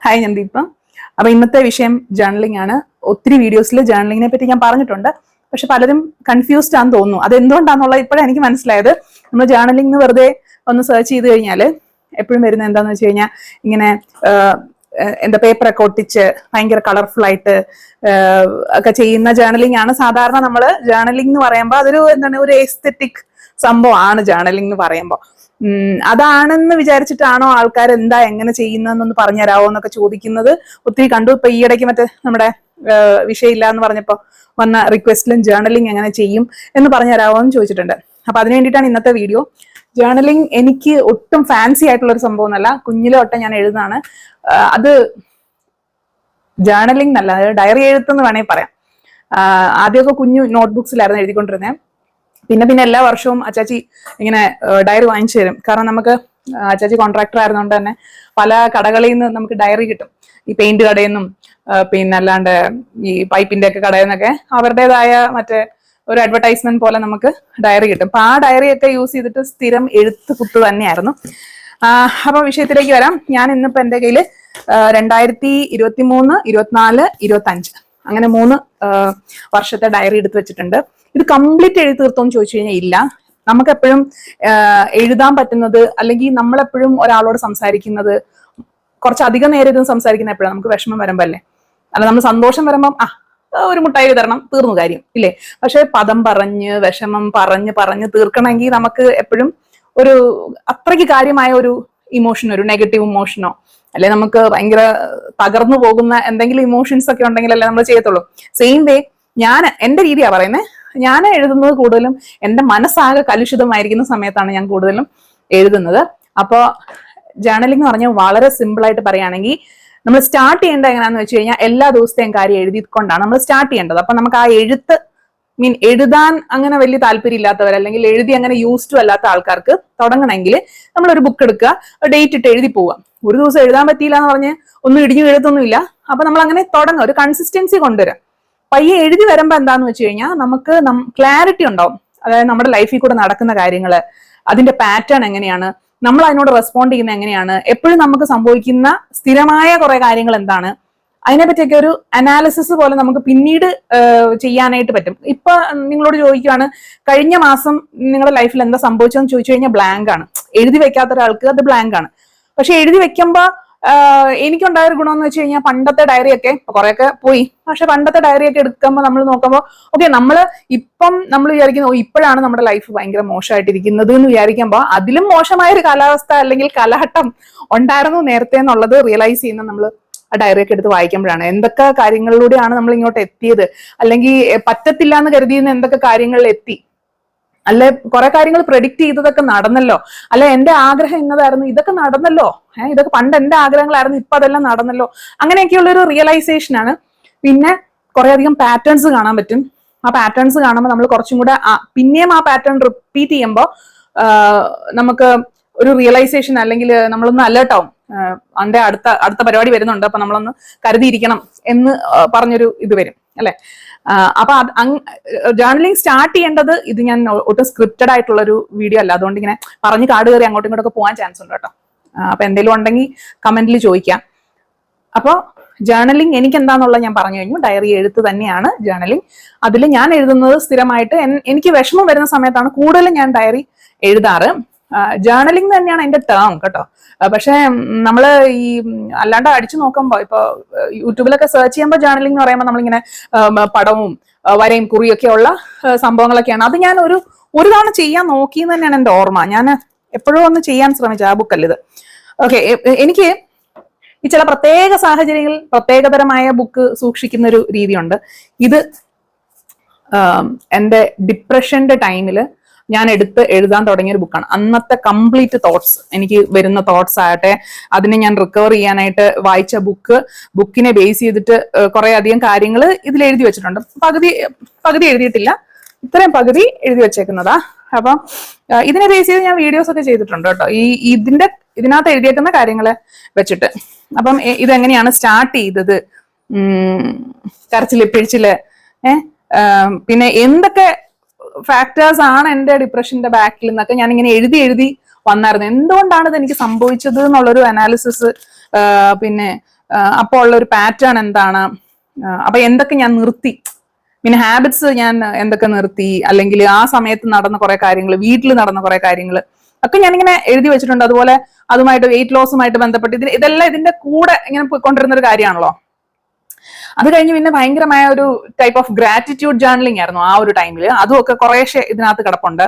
Hi ഞാൻ ദീപ. അപ്പൊ ഇന്നത്തെ വിഷയം ജേർണലിംഗ് ആണ്. ഒത്തിരി വീഡിയോസിൽ ജേർണലിങ്ങിനെ പറ്റി ഞാൻ പറഞ്ഞിട്ടുണ്ട്. പക്ഷെ പലരും കൺഫ്യൂസ്ഡ് ആണെന്ന് തോന്നുന്നു. അത് എന്തുകൊണ്ടാണെന്നുള്ളത് ഇപ്പോഴാണ് എനിക്ക് മനസ്സിലായത്. നമ്മൾ ജേർണലിംഗ് വെറുതെ ഒന്ന് സെർച്ച് ചെയ്ത് കഴിഞ്ഞാൽ എപ്പോഴും വരുന്നത് എന്താണെന്ന് വെച്ച് കഴിഞ്ഞാൽ ഇങ്ങനെ എന്താ പേപ്പറൊക്കെ ഒട്ടിച്ച് ഭയങ്കര കളർഫുൾ ആയിട്ട് ഒക്കെ ചെയ്യുന്ന ജേർണലിംഗ് ആണ് സാധാരണ നമ്മൾ ജേർണലിംഗ് എന്ന് പറയുമ്പോൾ അതൊരു എന്താണ് ഒരു എസ്തെറ്റിക് സംഭവമാണ് ജേർണലിംഗ് എന്ന് പറയുമ്പോൾ. അതാണെന്ന് വിചാരിച്ചിട്ടാണോ ആൾക്കാർ എന്താ എങ്ങനെ ചെയ്യുന്നതെന്നൊന്ന് പറഞ്ഞു തരാമോ എന്നൊക്കെ ചോദിക്കുന്നത് ഒത്തിരി കണ്ടു. ഇപ്പൊ ഈയിടയ്ക്ക് മറ്റേ നമ്മുടെ വിഷയമില്ല എന്ന് പറഞ്ഞപ്പോ വന്ന റിക്വസ്റ്റിലും ജേർണലിംഗ് എങ്ങനെ ചെയ്യും എന്ന് പറഞ്ഞു തരാമോ എന്ന് ചോദിച്ചിട്ടുണ്ട്. അപ്പൊ അതിന് വേണ്ടിയിട്ടാണ് ഇന്നത്തെ വീഡിയോ. ജേർണലിംഗ് എനിക്ക് ഒട്ടും ഫാൻസി ആയിട്ടുള്ള ഒരു സംഭവം എന്നല്ല, കുഞ്ഞിലെ തൊട്ട് ഞാൻ എഴുതുന്നതാണ്. അത് ജേർണലിംഗ് എന്നല്ല, ഡയറി എഴുത്തെന്ന് വേണമെങ്കിൽ പറയാം. ആദ്യമൊക്കെ കുഞ്ഞു നോട്ട്ബുക്സിലായിരുന്നു എഴുതിക്കൊണ്ടിരുന്നത്. പിന്നെ എല്ലാ വർഷവും അച്ചാച്ചി ഇങ്ങനെ ഡയറി വാങ്ങിച്ചു തരും. കാരണം നമുക്ക് അച്ചാച്ചി കോൺട്രാക്ടർ ആയിരുന്നുകൊണ്ട് തന്നെ പല കടകളിൽ നിന്ന് നമുക്ക് ഡയറി കിട്ടും. ഈ പെയിന്റ് കടയിൽ നിന്നും പിന്നെ അല്ലാണ്ട് ഈ പൈപ്പിന്റെ ഒക്കെ കടയിൽ നിന്നൊക്കെ അവരുടേതായ മറ്റേ ഒരു അഡ്വർടൈസ്മെന്റ് പോലെ നമുക്ക് ഡയറി കിട്ടും. അപ്പൊ ആ ഡയറി ഒക്കെ യൂസ് ചെയ്തിട്ട് സ്ഥിരം എഴുത്ത് കുത്ത് തന്നെയായിരുന്നു. അപ്പൊ വിഷയത്തിലേക്ക് വരാം. ഞാൻ ഇന്നിപ്പോ എന്റെ കയ്യില് 2023, 24, 25 അങ്ങനെ 3 വർഷത്തെ ഡയറി എടുത്ത് വെച്ചിട്ടുണ്ട്. ഇത് കംപ്ലീറ്റ് എഴുതി തീർത്തോന്ന് ചോദിച്ചു കഴിഞ്ഞാൽ ഇല്ല. നമുക്കെപ്പോഴും എഴുതാൻ പറ്റുന്നത്, അല്ലെങ്കിൽ നമ്മളെപ്പോഴും ഒരാളോട് സംസാരിക്കുന്നത് കുറച്ചധികം നേരം ഇരുന്ന് സംസാരിക്കുന്ന എപ്പോഴാണ് നമുക്ക് വിഷമം വരുമ്പോ അല്ലേ. അല്ല, നമ്മൾ സന്തോഷം വരുമ്പം ഒരു മുട്ടായി തരണം, തീർന്നു കാര്യം ഇല്ലേ. പക്ഷെ പദം പറഞ്ഞ് വിഷമം പറഞ്ഞ് തീർക്കണമെങ്കിൽ നമുക്ക് എപ്പോഴും ഒരു അത്രയ്ക്ക് കാര്യമായ ഒരു ഇമോഷൻ, ഒരു നെഗറ്റീവ് ഇമോഷനോ അല്ലെ നമുക്ക് ഭയങ്കര തകർന്നു പോകുന്ന എന്തെങ്കിലും ഇമോഷൻസ് ഒക്കെ ഉണ്ടെങ്കിലല്ലേ നമ്മൾ ചെയ്യത്തുള്ളൂ. സെയിം വേ ഞാൻ എന്റെ രീതിയാ പറയുന്നത്. ഞാൻ എഴുതുന്നത് കൂടുതലും എന്റെ മനസ്സാകെ കലുഷിതമായിരിക്കുന്ന സമയത്താണ് ഞാൻ കൂടുതലും എഴുതുന്നത്. അപ്പോൾ ജേർണലിംഗ് എന്ന് പറഞ്ഞാൽ വളരെ സിമ്പിൾ ആയിട്ട് പറയുകയാണെങ്കിൽ നമ്മൾ സ്റ്റാർട്ട് ചെയ്യേണ്ടത് എങ്ങനെയാന്ന് വെച്ച് കഴിഞ്ഞാൽ എല്ലാ ദിവസത്തെയും കാര്യം എഴുതിക്കൊണ്ടാണ് നമ്മൾ സ്റ്റാർട്ട് ചെയ്യേണ്ടത്. അപ്പൊ നമുക്ക് ആ എഴുത്ത് എഴുതാൻ അങ്ങനെ വലിയ താല്പര്യം ഇല്ലാത്തവർ, അല്ലെങ്കിൽ എഴുതി അങ്ങനെ യൂസ്ഡ് അല്ലാത്ത ആൾക്കാർക്ക് തുടങ്ങണമെങ്കിൽ നമ്മളൊരു ബുക്ക് എടുക്കുക, ഡേറ്റ് ഇട്ട് എഴുതി പോവുക. ഒരു ദിവസം എഴുതാൻ പറ്റിയില്ല എന്ന് പറഞ്ഞ് ഒന്നും ഇടിഞ്ഞു എഴുത്തൊന്നുമില്ല. അപ്പൊ നമ്മൾ അങ്ങനെ തുടങ്ങുക, ഒരു കൺസിസ്റ്റൻസി കൊണ്ടുവരാം. പയ്യെ എഴുതി വരുമ്പോ എന്താന്ന് വെച്ച് കഴിഞ്ഞാൽ നമുക്ക് ക്ലാരിറ്റി ഉണ്ടാവും. അതായത് നമ്മുടെ ലൈഫിൽ കൂടെ നടക്കുന്ന കാര്യങ്ങള്, അതിന്റെ പാറ്റേൺ എങ്ങനെയാണ്, നമ്മൾ അതിനോട് റെസ്പോണ്ട് ചെയ്യുന്നത് എങ്ങനെയാണ്, എപ്പോഴും നമുക്ക് സംഭവിക്കുന്ന സ്ഥിരമായ കുറെ കാര്യങ്ങൾ എന്താണ്, അതിനെപ്പറ്റിയൊക്കെ ഒരു അനാലിസിസ് പോലെ നമുക്ക് പിന്നീട് ചെയ്യാനായിട്ട് പറ്റും. ഇപ്പൊ നിങ്ങളോട് ചോദിക്കുകയാണ് കഴിഞ്ഞ മാസം നിങ്ങളുടെ ലൈഫിൽ എന്താ സംഭവിച്ചതെന്ന് ചോദിച്ചു കഴിഞ്ഞാൽ ബ്ലാങ്ക് ആണ്. എഴുതി വെക്കാത്ത ഒരാൾക്ക് അത് ബ്ലാങ്ക് ആണ്. പക്ഷെ എഴുതി വെക്കുമ്പോ എനിക്കുണ്ടായൊരു ഗുണമെന്ന് വെച്ച് കഴിഞ്ഞാൽ പണ്ടത്തെ ഡയറിയൊക്കെ കുറെയൊക്കെ പോയി. പക്ഷെ പണ്ടത്തെ ഡയറിയൊക്കെ എടുക്കുമ്പോൾ നമ്മൾ നോക്കുമ്പോൾ ഓക്കെ, ഇപ്പം നമ്മൾ വിചാരിക്കുന്നു ഇപ്പോഴാണ് നമ്മുടെ ലൈഫ് ഭയങ്കര മോശമായിട്ടിരിക്കുന്നത് എന്ന് വിചാരിക്കുമ്പോൾ അതിലും മോശമായ ഒരു കാലാവസ്ഥ അല്ലെങ്കിൽ കാലഘട്ടം ഉണ്ടായിരുന്നു നേരത്തെ എന്നുള്ളത് റിയലൈസ് ചെയ്യുന്ന നമ്മൾ ആ ഡയറിയൊക്കെ എടുത്ത് വായിക്കുമ്പോഴാണ്. എന്തൊക്കെ കാര്യങ്ങളിലൂടെയാണ് നമ്മൾ ഇങ്ങോട്ട് എത്തിയത്, അല്ലെങ്കിൽ പറ്റത്തില്ല എന്ന് കരുതിയിരുന്ന എന്തൊക്കെ കാര്യങ്ങളിൽ എത്തി, അല്ലെ കുറെ കാര്യങ്ങൾ പ്രെഡിക്റ്റ് ചെയ്തതൊക്കെ നടന്നല്ലോ, അല്ലെ എന്റെ ആഗ്രഹം ഇന്നതായിരുന്നു ഇതൊക്കെ നടന്നല്ലോ, ഇതൊക്കെ പണ്ട് എന്റെ ആഗ്രഹങ്ങളായിരുന്നു ഇപ്പൊ അതെല്ലാം നടന്നല്ലോ. അങ്ങനെയൊക്കെയുള്ള ഒരു റിയലൈസേഷൻ ആണ്. പിന്നെ കുറെ അധികം പാറ്റേൺസ് കാണാൻ പറ്റും. ആ പാറ്റേൺസ് കാണുമ്പോൾ നമ്മൾ കുറച്ചും കൂടെ പിന്നെയും ആ പാറ്റേൺ റിപ്പീറ്റ് ചെയ്യുമ്പോൾ നമുക്ക് ഒരു റിയലൈസേഷൻ, അല്ലെങ്കിൽ നമ്മളൊന്ന് അലേർട്ട് ആവും. അതിന്റെ അടുത്ത പരിപാടി വരുന്നുണ്ട്, അപ്പൊ നമ്മളൊന്ന് കരുതിയിരിക്കണം എന്ന് പറഞ്ഞൊരു ഇത് വരും അല്ലെ. അപ്പൊ ജേർണലിംഗ് സ്റ്റാർട്ട് ചെയ്യേണ്ടത്, ഇത് ഞാൻ ഒട്ടും സ്ക്രിപ്റ്റഡ് ആയിട്ടുള്ള ഒരു വീഡിയോ അല്ല, അതുകൊണ്ട് ഇങ്ങനെ പറഞ്ഞ് കാട് കയറി അങ്ങോട്ടും ഇങ്ങോട്ടൊക്കെ പോകാൻ ചാൻസ് ഉണ്ട് കേട്ടോ. അപ്പൊ എന്തെങ്കിലും ഉണ്ടെങ്കിൽ കമന്റിൽ ചോദിക്കാം. അപ്പോൾ ജേർണലിംഗ് എനിക്ക് എന്താണെന്നുള്ളത് ഞാൻ പറഞ്ഞു കഴിഞ്ഞു. ഡയറി എഴുത്ത് തന്നെയാണ് ജേർണലിംഗ്. അതിൽ ഞാൻ എഴുതുന്നത് സ്ഥിരമായിട്ട് എനിക്ക് വിഷമം വരുന്ന സമയത്താണ് കൂടുതലും ഞാൻ ഡയറി എഴുതാറ്. ജേർണലിംഗ് തന്നെയാണ് അതിന്റെ ടേം കേട്ടോ. പക്ഷെ നമ്മള് ഈ അല്ലാണ്ട് അടിച്ചു നോക്കുമ്പോ, ഇപ്പൊ യൂട്യൂബിലൊക്കെ സെർച്ച് ചെയ്യുമ്പോൾ ജേർണലിംഗ് എന്ന് പറയുമ്പോൾ നമ്മളിങ്ങനെ പടവും വരയും കുറിയൊക്കെ ഉള്ള സംഭവങ്ങളൊക്കെയാണ്. അത് ഞാൻ ഒരു തവണ ചെയ്യാൻ നോക്കിയെന്ന് തന്നെയാണ് എന്റെ ഓർമ്മ. ഞാൻ എപ്പോഴും ഒന്ന് ചെയ്യാൻ ശ്രമിച്ചു ആ ബുക്കല്ല ഇത്. ഓക്കെ, എനിക്ക് ഈ ചില പ്രത്യേക സാഹചര്യങ്ങളിൽ പ്രത്യേകതരമായ ബുക്ക് സൂക്ഷിക്കുന്ന ഒരു രീതിയുണ്ട്. ഇത് എന്റെ ഡിപ്രഷന്റെ ടൈമില് ഞാൻ എടുത്ത് എഴുതാൻ തുടങ്ങിയ ഒരു ബുക്കാണ്. അന്നത്തെ കംപ്ലീറ്റ് തോട്ട്സ്, എനിക്ക് വരുന്ന തോട്ട്സ് ആകട്ടെ, അതിനെ ഞാൻ റിക്കവർ ചെയ്യാനായിട്ട് വായിച്ച ബുക്കിനെ ബേസ് ചെയ്തിട്ട് കുറെ അധികം കാര്യങ്ങൾ ഇതിൽ എഴുതി വെച്ചിട്ടുണ്ട്. പകുതി എഴുതിയിട്ടില്ല, ഇത്രയും പകുതി എഴുതി വെച്ചേക്കുന്നതാ. അപ്പം ഇതിനെ ബേസ് ചെയ്ത് ഞാൻ വീഡിയോസ് ഒക്കെ ചെയ്തിട്ടുണ്ട് കേട്ടോ, ഇതിനകത്ത് എഴുതിയേക്കുന്ന കാര്യങ്ങളെ വെച്ചിട്ട്. അപ്പം ഇതെങ്ങനെയാണ് സ്റ്റാർട്ട് ചെയ്തത്, കരച്ചില് പിഴിച്ചില്, പിന്നെ എന്തൊക്കെ ഫാക്ടേഴ്സ് ആണ് എന്റെ ഡിപ്രഷന്റെ ബാക്കിൽ നിന്നൊക്കെ ഞാൻ ഇങ്ങനെ എഴുതി വന്നായിരുന്നു. എന്തുകൊണ്ടാണ് ഇത് എനിക്ക് സംഭവിച്ചത് എന്നുള്ളൊരു അനാലിസിസ്, പിന്നെ അപ്പോൾ ഉള്ള ഒരു പാറ്റേൺ എന്താണ്, അപ്പൊ എന്തൊക്കെ ഞാൻ നിർത്തി, പിന്നെ ഹാബിറ്റ്സ് ഞാൻ എന്തൊക്കെ നിർത്തി, അല്ലെങ്കിൽ ആ സമയത്ത് നടന്ന കുറെ കാര്യങ്ങൾ, വീട്ടിൽ നടന്ന കുറെ കാര്യങ്ങൾ ഒക്കെ ഞാനിങ്ങനെ എഴുതി വെച്ചിട്ടുണ്ട്. അതുപോലെ അതുമായിട്ട് വെയിറ്റ് ലോസുമായിട്ട് ബന്ധപ്പെട്ട് ഇതെല്ലാം ഇതിന്റെ കൂടെ ഇങ്ങനെ പോയിക്കൊണ്ടിരുന്ന ഒരു കാര്യമാണല്ലോ. അത് കഴിഞ്ഞ് പിന്നെ ഭയങ്കരമായ ഒരു ടൈപ്പ് ഓഫ് ഗ്രാറ്റിറ്റ്യൂഡ് ജേർണലിംഗ് ആയിരുന്നു ആ ഒരു ടൈമിൽ. അതുമൊക്കെ കുറേശ്ശെ ഇതിനകത്ത് കിടപ്പുണ്ട്.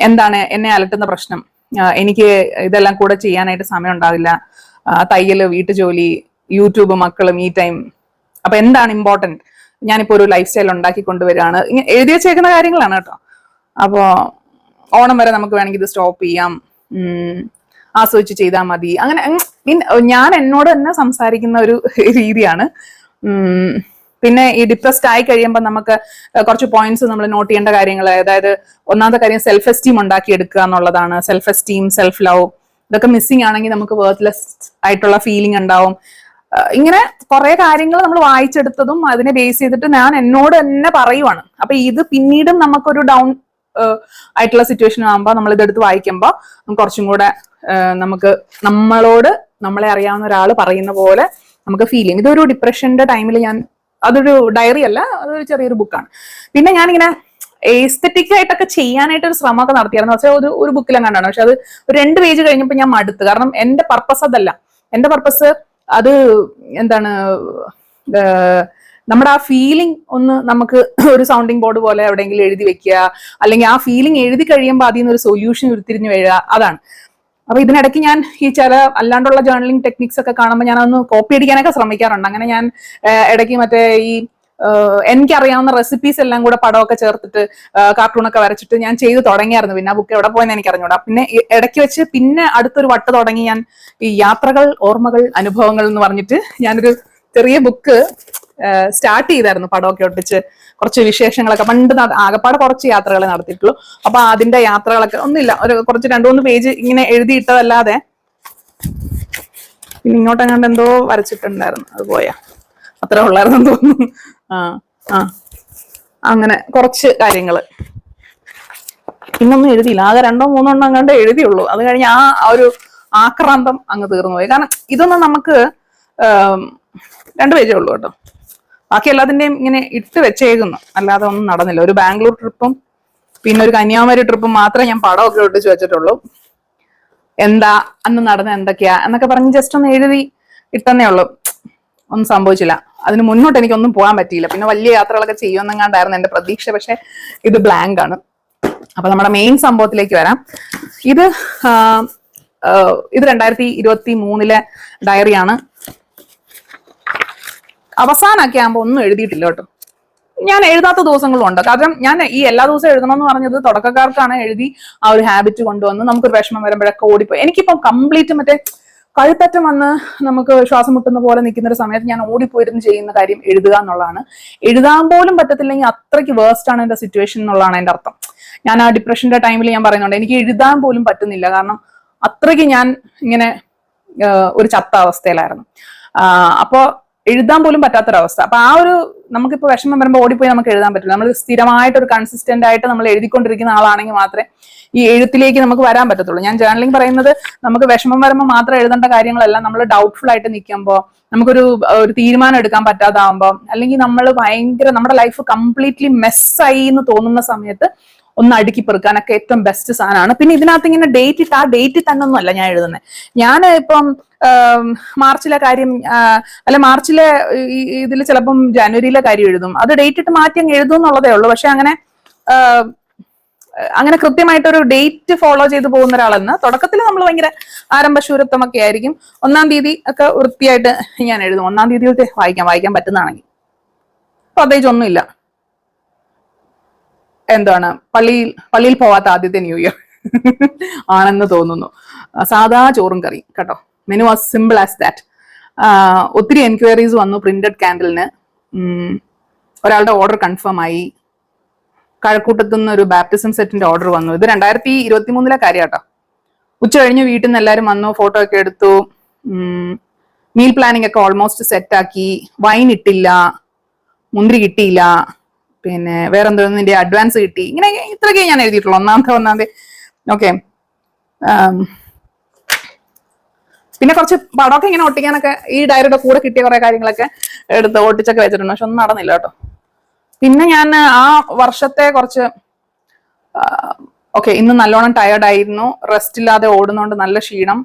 എന്താണ് എന്നെ അലട്ടുന്ന പ്രശ്നം, എനിക്ക് ഇതെല്ലാം കൂടെ ചെയ്യാനായിട്ട് സമയം ഉണ്ടാവില്ല, തയ്യല്, വീട്ടുജോലി, യൂട്യൂബ്, മക്കള്, മീ ടൈം, അപ്പൊ എന്താണ് ഇമ്പോർട്ടന്റ്, ഞാനിപ്പോ ഒരു ലൈഫ് സ്റ്റൈൽ ഉണ്ടാക്കി കൊണ്ടുവരികയാണ്, ഇങ്ങനെ എഴുതി വെച്ചേക്കുന്ന കാര്യങ്ങളാണ് കേട്ടോ. അപ്പോ ഓണം വരെ നമുക്ക് വേണമെങ്കിൽ ഇത് സ്റ്റോപ്പ് ചെയ്യാം, ആസ്വദിച്ച് ചെയ്താൽ മതി, അങ്ങനെ ഞാൻ എന്നോട് തന്നെ സംസാരിക്കുന്ന ഒരു രീതിയാണ്. പിന്നെ ഈ ഡിപ്രസ്ഡ് ആയി കഴിയുമ്പോൾ നമുക്ക് കുറച്ച് പോയിന്റ്സ് നമ്മൾ നോട്ട് ചെയ്യേണ്ട കാര്യങ്ങൾ, അതായത് ഒന്നാമത്തെ കാര്യം സെൽഫ് എസ്റ്റീം ഉണ്ടാക്കി എടുക്കുക എന്നുള്ളതാണ്. സെൽഫ് എസ്റ്റീം, സെൽഫ് ലവ്, ഇതൊക്കെ മിസ്സിംഗ് ആണെങ്കിൽ നമുക്ക് വർത്ത്ലെസ് ആയിട്ടുള്ള ഫീലിംഗ് ഉണ്ടാവും. ഇങ്ങനെ കുറെ കാര്യങ്ങൾ നമ്മൾ വായിച്ചെടുത്തതും അതിനെ ബേസ് ചെയ്തിട്ട് ഞാൻ എന്നോട് തന്നെ പറയുവാണ്. അപ്പൊ ഇത് പിന്നീടും നമുക്കൊരു ഡൗൺ ആയിട്ടുള്ള സിറ്റുവേഷൻ ആകുമ്പോൾ നമ്മൾ ഇതെടുത്ത് വായിക്കുമ്പോൾ കുറച്ചും കൂടെ നമുക്ക് നമ്മളോട് നമ്മളെ അറിയാവുന്ന ഒരാൾ പറയുന്ന പോലെ നമുക്ക് ഫീൽ ചെയ്യും. ഇതൊരു ഡിപ്രഷന്റെ ടൈമിൽ അതൊരു ഡയറി അല്ല, അതൊരു ചെറിയൊരു ബുക്കാണ്. പിന്നെ ഞാനിങ്ങനെ എസ്തെറ്റിക് ആയിട്ടൊക്കെ ചെയ്യാനായിട്ട് ഒരു ശ്രമമൊക്കെ നടത്തിയായിരുന്നു. പക്ഷെ ഒരു ബുക്കിലും കണ്ടാണ്. പക്ഷെ അത് ഒരു 2 പേജ് കഴിഞ്ഞപ്പോൾ ഞാൻ മടുത്തു. കാരണം എന്റെ പർപ്പസ് അതല്ല. എന്റെ പർപ്പസ് അത് എന്താണ്, നമ്മുടെ ആ ഫീലിംഗ് ഒന്ന് നമുക്ക് ഒരു സൗണ്ടിങ് ബോർഡ് പോലെ എവിടെയെങ്കിലും എഴുതി വെക്കുക, അല്ലെങ്കിൽ ആ ഫീലിംഗ് എഴുതി കഴിയുമ്പോൾ അതിൽ നിന്ന് ഒരു സൊല്യൂഷൻ ഉരുത്തിരിഞ്ഞ് വീഴുക, അതാണ്. അപ്പൊ ഇതിനിടയ്ക്ക് ഞാൻ ഈ ചില അല്ലാണ്ടുള്ള ജേർണലിംഗ് ടെക്നിക്സ് ഒക്കെ കാണുമ്പോൾ ഞാൻ അതൊന്ന് കോപ്പി അടിക്കാനൊക്കെ ശ്രമിക്കാറുണ്ട്. അങ്ങനെ ഞാൻ ഇടയ്ക്ക് മറ്റേ ഈ എനിക്കറിയാവുന്ന റെസിപ്പീസ് എല്ലാം കൂടെ പടമൊക്കെ ചേർത്തിട്ട് കാർട്ടൂണൊക്കെ വരച്ചിട്ട് ഞാൻ ചെയ്ത് തുടങ്ങിയായിരുന്നു. പിന്നെ ആ ബുക്ക് എവിടെ പോയെന്ന് എനിക്ക് അറിഞ്ഞൂടാ. പിന്നെ ഇടയ്ക്ക് വെച്ച് പിന്നെ അടുത്തൊരു വട്ട് തുടങ്ങി ഞാൻ ഈ യാത്രകൾ, ഓർമ്മകൾ, അനുഭവങ്ങൾ എന്ന് പറഞ്ഞിട്ട് ഞാനൊരു ചെറിയ ബുക്ക് സ്റ്റാർട്ട് ചെയ്തായിരുന്നു. പടമൊക്കെ ഒട്ടിച്ച് കുറച്ച് വിശേഷങ്ങളൊക്കെ, പണ്ട് ആകപ്പാടെ കുറച്ച് യാത്രകളെ നടത്തിയിട്ടുള്ളൂ. അപ്പൊ അതിന്റെ യാത്രകളൊക്കെ ഒന്നുമില്ല, ഒരു കുറച്ച് 2-3 പേജ് ഇങ്ങനെ എഴുതിയിട്ടതല്ലാതെ. പിന്നെ ഇങ്ങോട്ടെങ്ങാണ്ട് എന്തോ വരച്ചിട്ടുണ്ടായിരുന്നു, അത് പോയാ അത്ര ഉള്ളായിരുന്നു തോന്നുന്നു. അങ്ങനെ കുറച്ച് കാര്യങ്ങള് പിന്നൊന്നും എഴുതിയില്ല. ആകെ 2-3 എണ്ണം കണ്ട് എഴുതിയുള്ളൂ. അത് കഴിഞ്ഞ് ആ ഒരു ആക്രാന്തം അങ്ങ് തീർന്നു പോയി. കാരണം ഇതൊന്നും നമുക്ക് 2 പേജേ ഉള്ളൂ കേട്ടോ. ബാക്കി എല്ലാത്തിന്റെയും ഇങ്ങനെ ഇട്ട് വെച്ചേക്കുന്നു, അല്ലാതെ ഒന്നും നടന്നില്ല. ഒരു ബാംഗ്ലൂർ ട്രിപ്പും പിന്നെ ഒരു കന്യാകുമാരി ട്രിപ്പും മാത്രമേ ഞാൻ പടമൊക്കെ ഒട്ടിച്ച് വെച്ചിട്ടുള്ളൂ. എന്താ അന്ന് നടന്ന എന്തൊക്കെയാ എന്നൊക്കെ പറഞ്ഞ് ജസ്റ്റ് ഒന്ന് എഴുതി ഇട്ടെന്നേ ഉള്ളൂ. ഒന്നും സംഭവിച്ചില്ല. അതിന് മുന്നോട്ട് എനിക്കൊന്നും പോകാൻ പറ്റിയില്ല. പിന്നെ വലിയ യാത്രകളൊക്കെ ചെയ്യുമെന്നെങ്ങാണ്ടായിരുന്നു എന്റെ പ്രതീക്ഷ. പക്ഷെ ഇത് ബ്ലാങ്ക് ആണ്. അപ്പൊ നമ്മുടെ മെയിൻ സംഭവത്തിലേക്ക് വരാം. ഇത് 2023 ഡയറിയാണ്. അവസാനമൊക്കെ ആകുമ്പോൾ ഒന്നും എഴുതിയിട്ടില്ല കേട്ടോ. ഞാൻ എഴുതാത്ത ദിവസങ്ങളും ഉണ്ട്. കാരണം ഞാൻ ഈ എല്ലാ ദിവസവും എഴുതണം എന്ന് പറഞ്ഞത് തുടക്കക്കാർക്കാണ്. എഴുതി ആ ഒരു ഹാബിറ്റ് കൊണ്ടുവന്ന് നമുക്കൊരു വിഷമം വരുമ്പോഴൊക്കെ ഓടിപ്പോയി. എനിക്കിപ്പം കംപ്ലീറ്റ് മറ്റേ കഴുത്തറ്റം വന്ന് നമുക്ക് ശ്വാസം മുട്ടുന്ന പോലെ നിൽക്കുന്ന ഒരു സമയത്ത് ഞാൻ ഓടിപ്പോയിരുന്ന് ചെയ്യുന്ന കാര്യം എഴുതുക എന്നുള്ളതാണ്. എഴുതാൻ പോലും പറ്റത്തില്ലെങ്കിൽ അത്രയ്ക്ക് വേസ്റ്റ് ആണ് എന്റെ സിറ്റുവേഷൻ എന്നുള്ളതാണ് എന്റെ അർത്ഥം. ഞാൻ ആ ഡിപ്രഷന്റെ ടൈമിൽ ഞാൻ പറയുന്നുണ്ട്, എനിക്ക് എഴുതാൻ പോലും പറ്റുന്നില്ല. കാരണം അത്രയ്ക്ക് ഞാൻ ഇങ്ങനെ ഒരു ചത്ത അവസ്ഥയിലായിരുന്നു. അപ്പോ എഴുതാൻ പോലും പറ്റാത്തൊരവസ്ഥ. അപ്പൊ ആ ഒരു നമുക്കിപ്പോ വിഷമം വരുമ്പോൾ ഓടിപ്പോയി നമുക്ക് എഴുതാൻ പറ്റില്ല. നമ്മൾ സ്ഥിരമായിട്ട് ഒരു കൺസിസ്റ്റന്റ് ആയിട്ട് നമ്മൾ എഴുതിക്കൊണ്ടിരിക്കുന്ന ആളാണെങ്കിൽ മാത്രമേ ഈ എഴുത്തിലേക്ക് നമുക്ക് വരാൻ പറ്റത്തുള്ളൂ. ഞാൻ ജേർണലിംഗ് പറയുന്നത് നമുക്ക് വിഷമം വരുമ്പോൾ മാത്രം എഴുതേണ്ട കാര്യങ്ങളെല്ലാം നമ്മൾ ഡൗട്ട്ഫുൾ ആയിട്ട് നിൽക്കുമ്പോൾ, നമുക്കൊരു തീരുമാനം എടുക്കാൻ പറ്റാതാവുമ്പോൾ, അല്ലെങ്കിൽ നമ്മൾ ഭയങ്കര നമ്മുടെ ലൈഫ് കംപ്ലീറ്റ്ലി മെസ്സായി എന്ന് തോന്നുന്ന സമയത്ത് ഒന്ന് അടുക്കി പെറുക്കാനൊക്കെ ഏറ്റവും ബെസ്റ്റ് സാധനമാണ്. പിന്നെ ഇതിനകത്ത് ഇങ്ങനെ ഡേറ്റ് ഇട്ട് ആ ഡേറ്റിൽ തന്നെ ഒന്നും അല്ല ഞാൻ എഴുതുന്നത്. ഞാൻ ഇപ്പം മാർച്ചിലെ കാര്യം അല്ല മാർച്ചിലെ ഇതിൽ ചിലപ്പം ജനുവരിയിലെ കാര്യം എഴുതും. അത് ഡേറ്റ് ഇട്ട് മാറ്റി അങ്ങ് എഴുതും എന്നുള്ളതേ ഉള്ളൂ. പക്ഷെ അങ്ങനെ കൃത്യമായിട്ടൊരു ഡേറ്റ് ഫോളോ ചെയ്ത് പോകുന്ന ഒരാളെന്ന് തുടക്കത്തിൽ നമ്മൾ ഭയങ്കര ആരംഭശൂരത്വമൊക്കെ ആയിരിക്കും. 1-ാം തീയതി ഒക്കെ വൃത്തിയായിട്ട് ഞാൻ എഴുതും. 1-ാം തീയതി തൊട്ട് വായിക്കാൻ പറ്റുന്നതാണെങ്കിൽ. പ്രത്യേകിച്ച് ഒന്നുമില്ല. എന്താണ് പള്ളിയിൽ പോവാത്ത ആദ്യത്തെ ന്യൂ ഇയർ ആണെന്ന് തോന്നുന്നു. സാധാ ചോറും കറിയും കേട്ടോ. Menu was simple as that. ഒത്തിരി എൻക്വയറീസ് വന്നു പ്രിന്റഡ് കാൻഡിലിന്. ഒരാളുടെ ഓർഡർ കൺഫേം ആയി. കഴക്കൂട്ടത്തുനിന്ന് ഒരു ബാപ്റ്റിസം സെറ്റിന്റെ ഓർഡർ വന്നു. ഇത് 2023 കാര്യം കേട്ടോ. ഉച്ച കഴിഞ്ഞ് വീട്ടിൽ നിന്ന് എല്ലാവരും വന്നു, ഫോട്ടോ ഒക്കെ എടുത്തു. മീൽ പ്ലാനിങ് ഒക്കെ ഓൾമോസ്റ്റ് സെറ്റാക്കി. വൈൻ ഇട്ടില്ല, മുന്തിരി കിട്ടിയില്ല, പിന്നെ വേറെന്തോന്നിന്റെ അഡ്വാൻസ് കിട്ടി. ഇങ്ങനെ ഇത്രയൊക്കെ ഞാൻ എഴുതിയിട്ടുള്ളൂ. ഒന്നാമത്തെ ഓക്കെ. പിന്നെ കുറച്ച് പടമൊക്കെ ഇങ്ങനെ ഒട്ടിക്കാനൊക്കെ ഈ ഡയറിയുടെ കൂടെ കിട്ടിയ കുറെ കാര്യങ്ങളൊക്കെ എടുത്ത് ഒട്ടിച്ചൊക്കെ വെച്ചിട്ടുണ്ട്, പക്ഷെ ഒന്നും നടന്നില്ല കേട്ടോ. പിന്നെ ഞാൻ ആ വർഷത്തെ കുറച്ച് ഓക്കെ, ഇന്ന് നല്ലോണം ടയേർഡ് ആയിരുന്നു, റെസ്റ്റ് ഇല്ലാതെ ഓടുന്നോണ്ട് നല്ല ക്ഷീണം,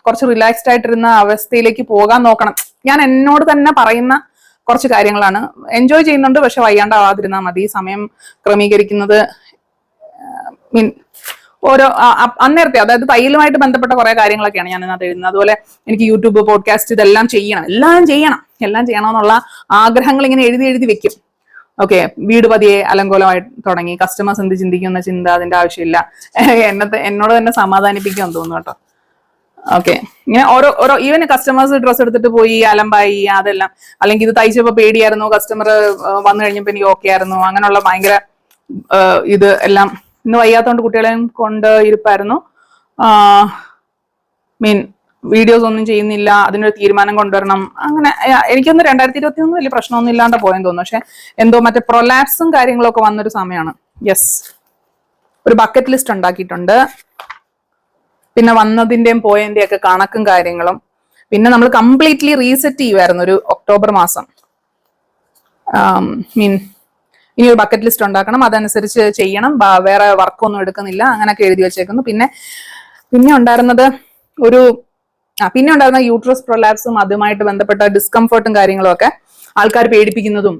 കുറച്ച് റിലാക്സ്ഡ് ആയിട്ടിരുന്ന അവസ്ഥയിലേക്ക് പോകാൻ നോക്കണം. ഞാൻ എന്നോട് തന്നെ പറയുന്ന കുറച്ച് കാര്യങ്ങളാണ്. എൻജോയ് ചെയ്യുന്നുണ്ട്, പക്ഷെ വയ്യാണ്ടാവാതിരുന്നാൽ മതി. സമയം ക്രമീകരിക്കുന്നത് മീൻ ഓരോ അന്നേരത്തെ, അതായത് തയ്യലുമായിട്ട് ബന്ധപ്പെട്ട കുറെ കാര്യങ്ങളൊക്കെയാണ് ഞാൻ ഇതിനകത്ത് എഴുതുന്നത്. അതുപോലെ എനിക്ക് യൂട്യൂബ്, പോഡ്കാസ്റ്റ് ഇതെല്ലാം ചെയ്യണം, എല്ലാം ചെയ്യണമെന്നുള്ള ആഗ്രഹങ്ങൾ ഇങ്ങനെ എഴുതി എഴുതി വെക്കും. ഓക്കെ, വീട് പതിയെ അലങ്കോലമായി തുടങ്ങി, കസ്റ്റമേഴ്സ് എന്ത് ചിന്തിക്കുന്ന ചിന്ത അതിന്റെ ആവശ്യമില്ല, എന്നോട് തന്നെ സമാധാനിപ്പിക്കാൻ തോന്നുന്നു കേട്ടോ. ഓക്കെ, ഇങ്ങനെ ഓരോ ഈവൻ കസ്റ്റമേഴ്സ് ഡ്രസ്സ് എടുത്തിട്ട് പോയി അലമ്പായി അതെല്ലാം, അല്ലെങ്കിൽ ഇത് തയ്ച്ചപ്പോ പേടിയായിരുന്നു, കസ്റ്റമർ വന്നു കഴിഞ്ഞപ്പോ എനിക്ക് ഓക്കെ ആയിരുന്നു, അങ്ങനെയുള്ള ഭയങ്കര ഇത് എല്ലാം. ഇന്ന് വയ്യാത്തോണ്ട് കുട്ടികളെയും കൊണ്ട് ഇരിപ്പായിരുന്നു. മീൻ വീഡിയോസ് ഒന്നും ചെയ്യുന്നില്ല, അതിനൊരു തീരുമാനം കൊണ്ടുവരണം. അങ്ങനെ എനിക്കൊന്ന് 2021 വലിയ പ്രശ്നമൊന്നും ഇല്ലാണ്ട് പോയെന്ന് തോന്നുന്നു. പക്ഷെ എന്തോ മറ്റേ പ്രൊലാപ്സും കാര്യങ്ങളൊക്കെ വന്നൊരു സമയമാണ്. യെസ്, ഒരു ബക്കറ്റ് ലിസ്റ്റ് ഉണ്ടാക്കിയിട്ടുണ്ട്. പിന്നെ വന്നതിന്റെയും പോയതിന്റെയും ഒക്കെ കണക്കും കാര്യങ്ങളും. പിന്നെ നമ്മൾ കംപ്ലീറ്റ്ലി റീസെറ്റ് ചെയ്യുമായിരുന്നു ഒരു ഒക്ടോബർ മാസം. ഇനി ഒരു ബക്കറ്റ് ലിസ്റ്റ് ഉണ്ടാക്കണം, അതനുസരിച്ച് ചെയ്യണം, വേറെ വർക്കൊന്നും എടുക്കുന്നില്ല, അങ്ങനെയൊക്കെ എഴുതി വെച്ചേക്കുന്നു. പിന്നെ ഉണ്ടായിരുന്നത് യൂട്രസ് പ്രൊലാപ്സും അതുമായിട്ട് ബന്ധപ്പെട്ട ഡിസ്കംഫർട്ടും കാര്യങ്ങളും ഒക്കെ, ആൾക്കാർ പേടിപ്പിക്കുന്നതും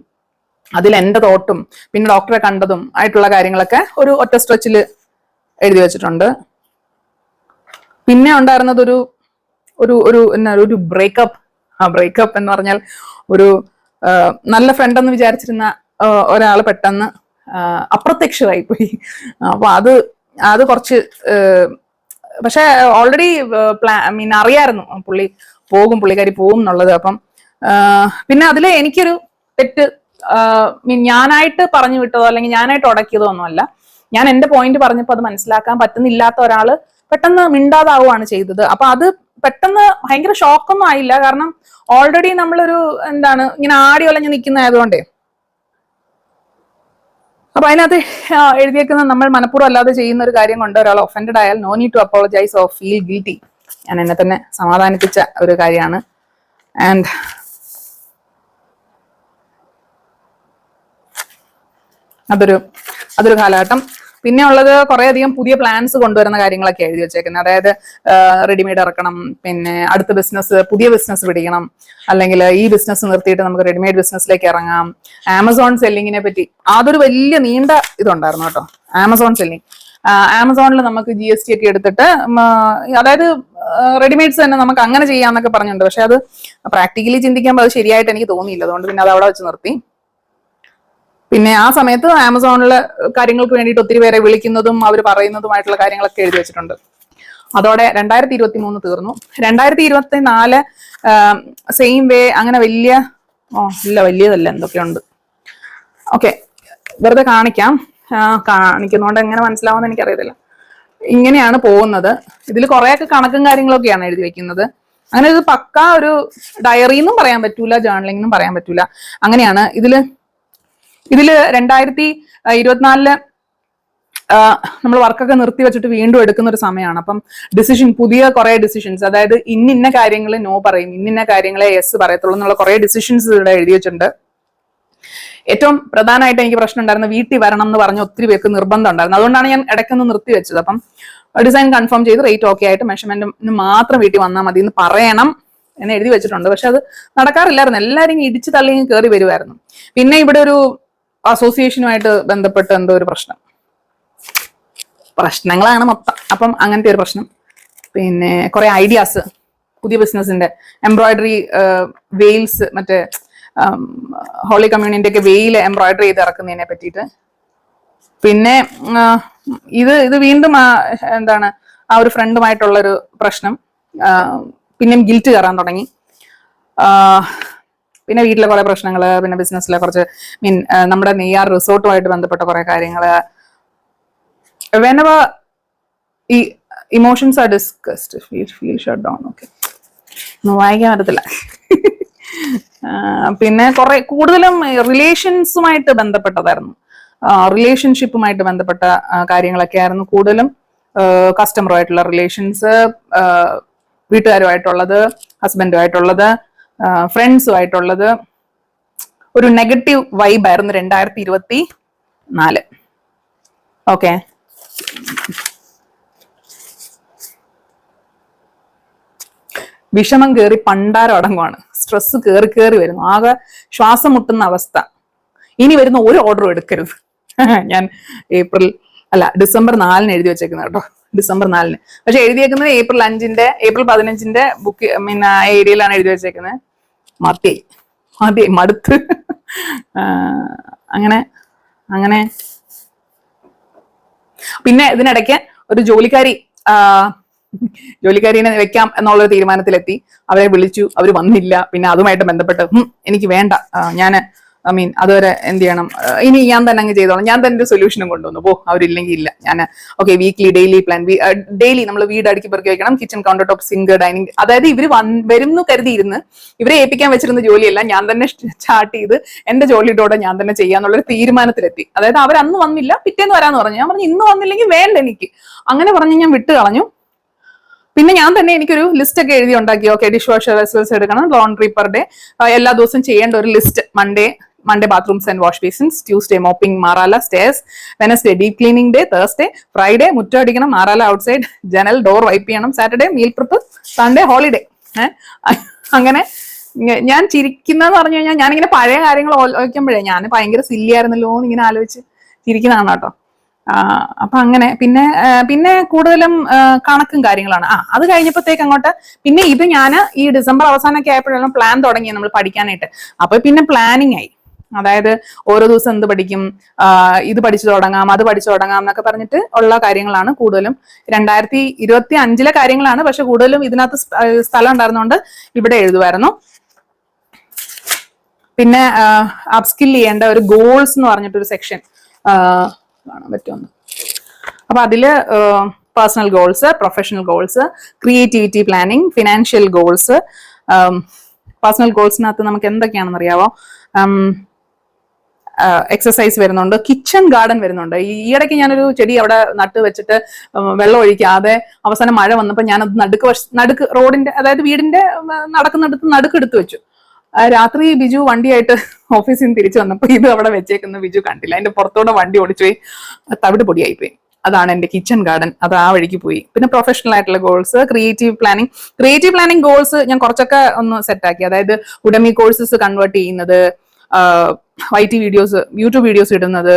അതിൽ എന്റെ തോട്ടും പിന്നെ ഡോക്ടറെ കണ്ടതും ആയിട്ടുള്ള കാര്യങ്ങളൊക്കെ ഒരു ഒറ്റ സ്ട്രെച്ചിൽ എഴുതി വെച്ചിട്ടുണ്ട്. പിന്നെ ഉണ്ടായിരുന്നത് ഒരു ബ്രേക്കപ്പ് എന്ന് പറഞ്ഞാൽ, ഒരു നല്ല ഫ്രണ്ട് എന്ന് വിചാരിച്ചിരുന്ന ഒരാൾ പെട്ടെന്ന് അപ്രത്യക്ഷമായി പോയി. അപ്പൊ അത് കുറച്ച്, പക്ഷെ ഓൾറെഡി അറിയായിരുന്നു പുള്ളിക്കാരി പോകും എന്നുള്ളത്. അപ്പം പിന്നെ അതില് എനിക്കൊരു തെറ്റ്, ഞാനായിട്ട് പറഞ്ഞു വിട്ടതോ അല്ലെങ്കിൽ ഞാനായിട്ട് ഉടക്കിയതോ ഒന്നുമല്ല. ഞാൻ എന്റെ പോയിന്റ് പറഞ്ഞപ്പോൾ അത് മനസ്സിലാക്കാൻ പറ്റുന്നില്ലാത്ത ഒരാള് പെട്ടെന്ന് മിണ്ടാതാവുകയാണ് ചെയ്തത്. അപ്പൊ അത് പെട്ടെന്ന് ഭയങ്കര ഷോക്കൊന്നും ആയില്ല, കാരണം ഓൾറെഡി നമ്മളൊരു ഇങ്ങനെ ആടി ഒലഞ്ഞ് നിൽക്കുന്നതായതുകൊണ്ടേ. അപ്പൊ അതിനകത്ത് എഴുതിയേക്കുന്ന, നമ്മൾ മനഃപൂർവ്വം അല്ലാതെ ചെയ്യുന്ന ഒരു കാര്യം കൊണ്ട് ഒരാൾ ഒഫൻഡഡ് ആയാൽ no need to apologise or feel guilty. ഞാൻ എന്നെ തന്നെ സമാധാനിപ്പിച്ച ഒരു കാര്യമാണ്. ആൻഡ് അതൊരു കാലഘട്ടം. പിന്നെ ഉള്ളത് കുറെ അധികം പുതിയ പ്ലാൻസ് കൊണ്ടുവരുന്ന കാര്യങ്ങളൊക്കെ എഴുതി വെച്ചേക്കുന്നത്. അതായത് റെഡിമെയ്ഡ് ഇറക്കണം, പിന്നെ അടുത്ത പുതിയ ബിസിനസ് പിടിക്കണം, അല്ലെങ്കിൽ ഈ ബിസിനസ് നിർത്തിയിട്ട് നമുക്ക് റെഡിമെയ്ഡ് ബിസിനസ്സിലേക്ക് ഇറങ്ങാം. ആമസോൺ സെല്ലിങ്ങിനെ പറ്റി അതൊരു വലിയ നീണ്ട ഇതുണ്ടായിരുന്നു കേട്ടോ. ആമസോൺ സെല്ലിങ്, ആമസോണിൽ നമുക്ക് GST ഒക്കെ എടുത്തിട്ട്, അതായത് റെഡിമെയ്ഡ്സ് തന്നെ നമുക്ക് അങ്ങനെ ചെയ്യാന്നൊക്കെ പറഞ്ഞിട്ടുണ്ട്. പക്ഷെ അത് പ്രാക്ടിക്കലി ചിന്തിക്കുമ്പോൾ അത് ശരിയായിട്ട് എനിക്ക് തോന്നിയില്ല. അതുകൊണ്ട് പിന്നെ അത് അവിടെ വെച്ച് നിർത്തി. പിന്നെ ആ സമയത്ത് ആമസോണിലെ കാര്യങ്ങൾക്ക് വേണ്ടിയിട്ട് ഒത്തിരി പേരെ വിളിക്കുന്നതും അവർ പറയുന്നതുമായിട്ടുള്ള കാര്യങ്ങളൊക്കെ എഴുതി വെച്ചിട്ടുണ്ട്. അതോടെ 2023 തീർന്നു. 2024 സെയിം വേ, അങ്ങനെ വലിയതല്ല, എന്തൊക്കെയുണ്ട്. ഓക്കെ, വെറുതെ കാണിക്കുന്നോണ്ട് എങ്ങനെ മനസ്സിലാവുമെന്ന് എനിക്കറിയത്തില്ല. ഇങ്ങനെയാണ് പോകുന്നത്. ഇതിൽ കുറെയൊക്കെ കണക്കും കാര്യങ്ങളൊക്കെയാണ് എഴുതി വെക്കുന്നത്. അങ്ങനെ ഇത് പക്കാ ഒരു ഡയറി എന്നും പറയാൻ പറ്റൂല, ജേർണലിംഗ് എന്നും പറയാൻ പറ്റൂല. അങ്ങനെയാണ്. ഇതില് 2024 നമ്മൾ വർക്കൊക്കെ നിർത്തി വെച്ചിട്ട് വീണ്ടും എടുക്കുന്ന ഒരു സമയമാണ്. അപ്പം പുതിയ കുറെ ഡിസിഷൻസ്, അതായത് ഇന്ന കാര്യങ്ങൾ നോ പറയും, ഇന്ന കാര്യങ്ങളെ യെസ് പറയത്തുള്ളൂ എന്നുള്ള കുറെ ഡിസിഷൻസ് ഇവിടെ എഴുതി വെച്ചിട്ടുണ്ട്. ഏറ്റവും പ്രധാനമായിട്ട് എനിക്ക് പ്രശ്നം ഉണ്ടായിരുന്നു, വീട്ടിൽ വരണം എന്ന് പറഞ്ഞ ഒത്തിരി പേർക്ക് നിർബന്ധം ഉണ്ടായിരുന്നു. അതുകൊണ്ടാണ് ഞാൻ ഇടയ്ക്കൊന്ന് നിർത്തി വെച്ചത്. അപ്പം ഡിസൈൻ കൺഫേം ചെയ്ത് റേറ്റ് ഓക്കെ ആയിട്ട് മെഷർമെന്റിന് മാത്രം വീട്ടിൽ വന്നാൽ മതി എന്ന് പറയണം എന്ന് എഴുതി വെച്ചിട്ടുണ്ട്. പക്ഷെ അത് നടക്കാറില്ലായിരുന്നു. എല്ലാവരും ഇടിച്ചു തള്ളി കയറി വരുമായിരുന്നു. പിന്നെ ഇവിടെ ഒരു അസോസിയേഷനുമായിട്ട് ബന്ധപ്പെട്ട് എന്തോ ഒരു പ്രശ്നങ്ങളാണ് മൊത്തം. അപ്പം അങ്ങനത്തെ ഒരു പ്രശ്നം. പിന്നെ കുറെ ഐഡിയാസ്, പുതിയ ബിസിനസിന്റെ എംബ്രോയിഡറി വെയിൽസ്, മറ്റേ ഹോളി കമ്മ്യൂണിന്റെ ഒക്കെ വെയിൽ എംബ്രോയിഡറി ചെയ്ത് ഇറക്കുന്നതിനെ പറ്റിയിട്ട്. പിന്നെ ഇത് വീണ്ടും ആ ഒരു ഫ്രണ്ടുമായിട്ടുള്ളൊരു പ്രശ്നം. പിന്നെയും ഗിൽറ്റ് കയറാൻ തുടങ്ങി. പിന്നെ വീട്ടിലെ കുറെ പ്രശ്നങ്ങള്, പിന്നെ ബിസിനസ്സിലെ കുറച്ച് നമ്മുടെ നെയ്യാർ റിസോർട്ടുമായിട്ട് ബന്ധപ്പെട്ട കുറെ കാര്യങ്ങള്. whenever ഈ emotions are discussed feel shut down. Okay, ഒന്നും വായിക്കാൻ പറ്റത്തില്ല. പിന്നെ കൂടുതലും റിലേഷൻസുമായിട്ട് ബന്ധപ്പെട്ടതായിരുന്നു, റിലേഷൻഷിപ്പുമായിട്ട് ബന്ധപ്പെട്ട കാര്യങ്ങളൊക്കെ ആയിരുന്നു കൂടുതലും. കസ്റ്റമറുമായിട്ടുള്ള റിലേഷൻസ്, വീട്ടുകാരുമായിട്ടുള്ളത്, ഹസ്ബൻഡുമായിട്ടുള്ളത്, ഫ്രണ്ട്സുമായിട്ടുള്ളത്. ഒരു നെഗറ്റീവ് വൈബായിരുന്നു 2024. ഓക്കെ, വിഷമം കയറി പണ്ടാരം അടങ്ങുവാണ്. സ്ട്രെസ് കയറി കയറി വരുന്നു. ആകെ ശ്വാസം മുട്ടുന്ന അവസ്ഥ. ഇനി വരുന്ന ഒരു ഓർഡറും എടുക്കരുത്. ഞാൻ ഡിസംബർ 4 എഴുതി വെച്ചേക്കുന്നത് കേട്ടോ, ഡിസംബർ 4. പക്ഷെ എഴുതിയേക്കുന്നത് ഏപ്രിൽ 15 ബുക്ക് ഏരിയയിലാണ് എഴുതി വെച്ചേക്കുന്നത്. മതിയായി മടുത്ത്. അങ്ങനെ അങ്ങനെ പിന്നെ ഇതിനിടയ്ക്ക് ഒരു ജോലിക്കാരിനെ വെക്കാം എന്നുള്ളൊരു തീരുമാനത്തിലെത്തി. അവരെ വിളിച്ചു, അവർ വന്നില്ല. പിന്നെ അതുമായിട്ട് ബന്ധപ്പെട്ട് എനിക്ക് വേണ്ട, അതുവരെ എന്ത് ചെയ്യണം, ഇനി ഞാൻ തന്നെ അങ്ങ് ചെയ്തോളാം, ഞാൻ തന്നെ ഒരു സൊല്യൂഷനും കൊണ്ടുവന്നു. അവരില്ലെങ്കിൽ ഇല്ല. ഞാൻ വീക്ക്ലി ഡെയിലി പ്ലാൻ, ഡെയിലി നമ്മൾ വീട് അടുക്കി പെറുക്കി വെക്കണം, kitchen counter top, sink, dining. അതായത് ഇവര് വരുന്നു കരുതിയിരുന്ന് ഇവരെ ഏൽപ്പിക്കാൻ വെച്ചിരുന്ന ജോലിയല്ല, ഞാൻ തന്നെ സ്റ്റാർട്ട് ചെയ്ത് എന്റെ ജോലിയോടെ ഞാൻ തന്നെ ചെയ്യാന്നുള്ളൊരു തീരുമാനത്തിലെത്തി. അതായത് അവരന്ന് വന്നില്ല, പിറ്റേന്ന് വരാന്ന് പറഞ്ഞു. ഞാൻ പറഞ്ഞു ഇന്ന് വന്നില്ലെങ്കിൽ വേണ്ട എനിക്ക്, അങ്ങനെ പറഞ്ഞ് ഞാൻ വിട്ട് കളഞ്ഞു. പിന്നെ ഞാൻ തന്നെ എനിക്കൊരു ലിസ്റ്റ് ഒക്കെ എഴുതി ഉണ്ടാക്കി. ഓക്കെ, ഡിഷ് വാഷർ വെസൽസ് എടുക്കണം, ലോണ്ടറി പെർ ഡേ, എല്ലാ ദിവസവും ചെയ്യേണ്ട ഒരു list. Monday bathrooms and wash basins, Tuesday mopping മാറാല stairs, Wednesday deep cleaning day, Thursday Friday മുറ്റം അടിക്കണം, മാറാല ഔട്ട്സൈഡ്, ജനൽ ഡോർ വൈപ്പ് ചെയ്യണം, Saturday meal prep, Sunday holiday. അങ്ങനെ ഞാൻ ചിരിക്കുന്നതെന്ന് പറഞ്ഞു കഴിഞ്ഞാൽ ഞാനിങ്ങനെ പഴയ കാര്യങ്ങൾ ആലോചിക്കുമ്പോഴേ ഞാൻ ഭയങ്കര സില്ലിയായിരുന്നല്ലോ എന്ന് ഇങ്ങനെ ആലോചിച്ച് ചിരിക്കുന്നതാണ് കേട്ടോ. അപ്പൊ അങ്ങനെ പിന്നെ കൂടുതലും കണക്കും കാര്യങ്ങളാണ്. അത് കഴിഞ്ഞപ്പോഴത്തേക്ക് അങ്ങോട്ട് പിന്നെ ഇത് ഞാൻ ഈ ഡിസംബർ അവസാനമൊക്കെ ആയപ്പോഴെല്ലാം പ്ലാൻ തുടങ്ങി നമ്മൾ പഠിക്കാനായിട്ട്. അപ്പൊ പിന്നെ പ്ലാനിങ് ആയി. അതായത് ഓരോ ദിവസം എന്ത് പഠിക്കും, ഇത് പഠിച്ചു തുടങ്ങാം, അത് പഠിച്ചു തുടങ്ങാം എന്നൊക്കെ പറഞ്ഞിട്ട് ഉള്ള കാര്യങ്ങളാണ് കൂടുതലും. 2025 കാര്യങ്ങളാണ്. പക്ഷെ കൂടുതലും ഇതിനകത്ത് സ്ഥലം ഉണ്ടായിരുന്നോണ്ട് ഇവിടെ എഴുതുമായിരുന്നു. പിന്നെ അപ്സ്കിൽ ചെയ്യേണ്ട ഒരു ഗോൾസ് എന്ന് പറഞ്ഞിട്ടൊരു സെക്ഷൻ കാണാൻ പറ്റുമെന്ന്. അപ്പൊ അതില് personal goals, professional goals, creativity planning, financial goals. Personal ഗോൾസിനകത്ത് നമുക്ക് എന്തൊക്കെയാണെന്ന് അറിയാവോ? എക്സസൈസ് വരുന്നുണ്ട്, കിച്ചൺ ഗാർഡൻ വരുന്നുണ്ട്. ഈ ഇടയ്ക്ക് ഞാനൊരു ചെടി അവിടെ നട്ട് വെച്ചിട്ട് വെള്ളം ഒഴിക്കാതെ അവസാനം മഴ വന്നപ്പോൾ ഞാനത് നടുക്ക് റോഡിന്റെ, അതായത് വീടിന്റെ നടുക്കെടുത്ത് വെച്ചു. രാത്രി ബിജു വണ്ടിയായിട്ട് ഓഫീസിൽ നിന്ന് തിരിച്ചു വന്നപ്പോൾ ഇത് അവിടെ വെച്ചേക്കുന്ന ബിജു കണ്ടില്ല. അതിന്റെ പുറത്തോടെ വണ്ടി ഓടിച്ചു പോയി, തവിട് പൊടിയായിപ്പോയി. അതാണ് എന്റെ കിച്ചൺ ഗാർഡൻ. അത് ആ വഴിക്ക് പോയി. പിന്നെ പ്രൊഫഷണൽ ആയിട്ടുള്ള ഗോൾസ്, ക്രിയേറ്റീവ് പ്ലാനിങ് ഗോൾസ് ഞാൻ കുറച്ചൊക്കെ ഒന്ന് സെറ്റാക്കി. അതായത് ഉടമി കോഴ്സസ് കൺവേർട്ട് ചെയ്യുന്നത്, YT വീഡിയോസ്, യൂട്യൂബ് വീഡിയോസ് ഇടുന്നത്,